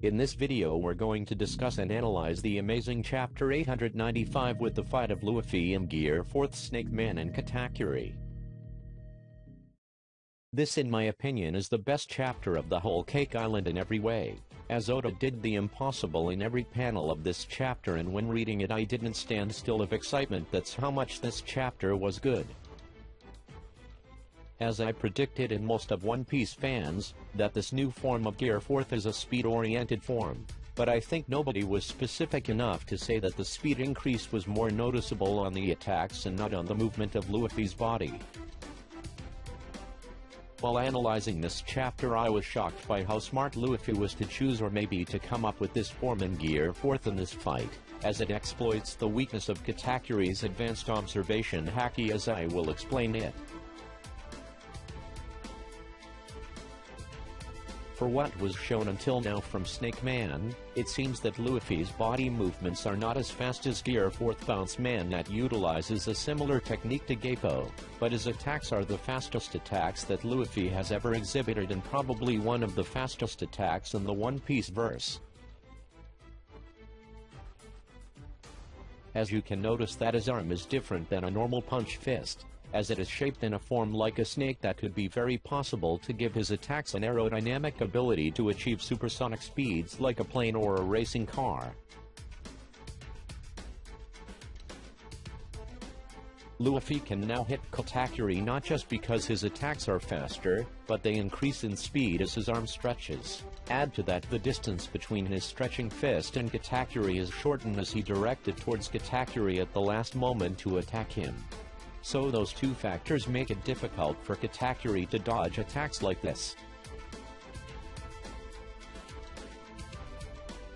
In this video we're going to discuss and analyze the amazing Chapter 895 with the fight of Luffy in Gear 4th SnakeMan and Katakuri. This in my opinion is the best chapter of the whole Cake Island in every way, as Oda did the impossible in every panel of this chapter, and when reading it I didn't stand still of excitement. That's how much this chapter was good. As I predicted in most of One Piece fans, that this new form of Gear 4th is a speed-oriented form, but I think nobody was specific enough to say that the speed increase was more noticeable on the attacks and not on the movement of Luffy's body. While analyzing this chapter I was shocked by how smart Luffy was to choose or maybe to come up with this form in Gear 4th in this fight, as it exploits the weakness of Katakuri's advanced observation haki, as I will explain it. For what was shown until now from SnakeMan, it seems that Luffy's body movements are not as fast as Gear 4th Bounce Man that utilizes a similar technique to Gappo, but his attacks are the fastest attacks that Luffy has ever exhibited and probably one of the fastest attacks in the One Piece verse. As you can notice that his arm is different than a normal punch fist, as it is shaped in a form like a snake that could be very possible to give his attacks an aerodynamic ability to achieve supersonic speeds like a plane or a racing car. Luffy can now hit Katakuri not just because his attacks are faster, but they increase in speed as his arm stretches. Add to that the distance between his stretching fist and Katakuri is shortened as he directed towards Katakuri at the last moment to attack him. So those two factors make it difficult for Katakuri to dodge attacks like this.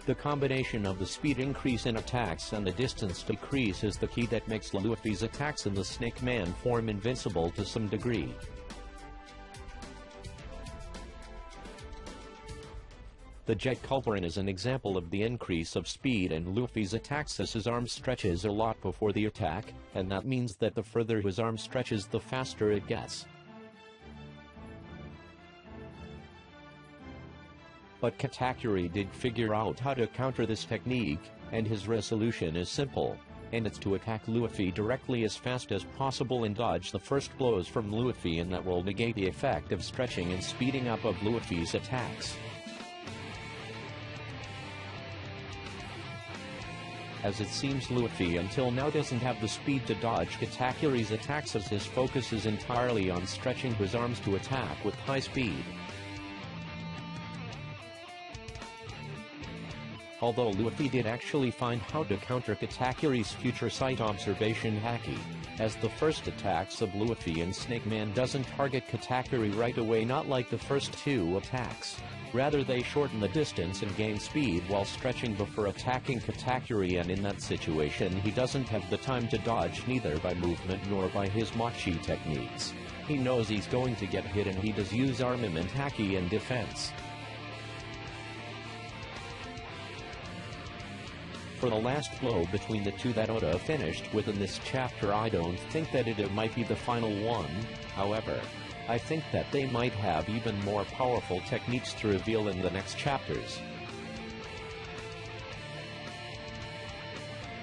The combination of the speed increase in attacks and the distance decrease is the key that makes Luffy's attacks in the SnakeMan form invincible to some degree. The Jet Culverin is an example of the increase of speed in Luffy's attacks as his arm stretches a lot before the attack, and that means that the further his arm stretches the faster it gets. But Katakuri did figure out how to counter this technique, and his resolution is simple, and it's to attack Luffy directly as fast as possible and dodge the first blows from Luffy, and that will negate the effect of stretching and speeding up of Luffy's attacks. As it seems Luffy until now doesn't have the speed to dodge Katakuri's attacks, as his focus is entirely on stretching his arms to attack with high speed. Although Luffy did actually find how to counter Katakuri's future sight observation haki, as the first attacks of Luffy and SnakeMan doesn't target Katakuri right away, not like the first two attacks. Rather they shorten the distance and gain speed while stretching before attacking Katakuri, and in that situation he doesn't have the time to dodge neither by movement nor by his Machi techniques. He knows he's going to get hit and he does use armament haki in defense. For the last blow between the two that Oda finished with in this chapter, I don't think that it might be the final one. However, I think that they might have even more powerful techniques to reveal in the next chapters.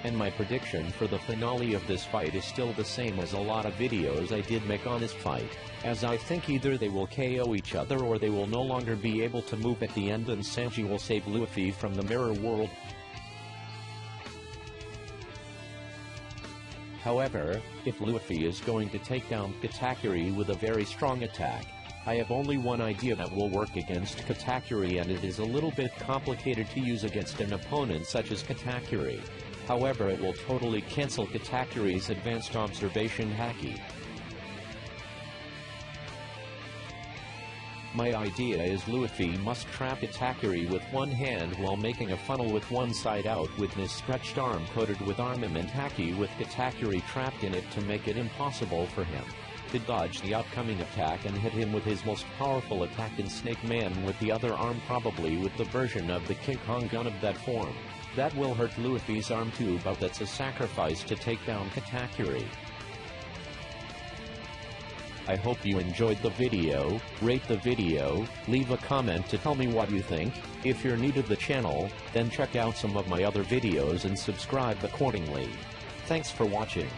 And my prediction for the finale of this fight is still the same as a lot of videos I did make on this fight, as I think either they will KO each other or they will no longer be able to move at the end and Sanji will save Luffy from the mirror world. However, if Luffy is going to take down Katakuri with a very strong attack, I have only one idea that will work against Katakuri, and it is a little bit complicated to use against an opponent such as Katakuri. However, it will totally cancel Katakuri's advanced observation haki. My idea is Luffy must trap Katakuri with one hand while making a funnel with one side out with his stretched arm coated with armament haki, with Katakuri trapped in it to make it impossible for him to dodge the upcoming attack, and hit him with his most powerful attack in SnakeMan with the other arm, probably with the version of the King Kong gun of that form. That will hurt Luffy's arm too, but that's a sacrifice to take down Katakuri. I hope you enjoyed the video. Rate the video, leave a comment to tell me what you think. If you're new to the channel, then check out some of my other videos and subscribe accordingly. Thanks for watching.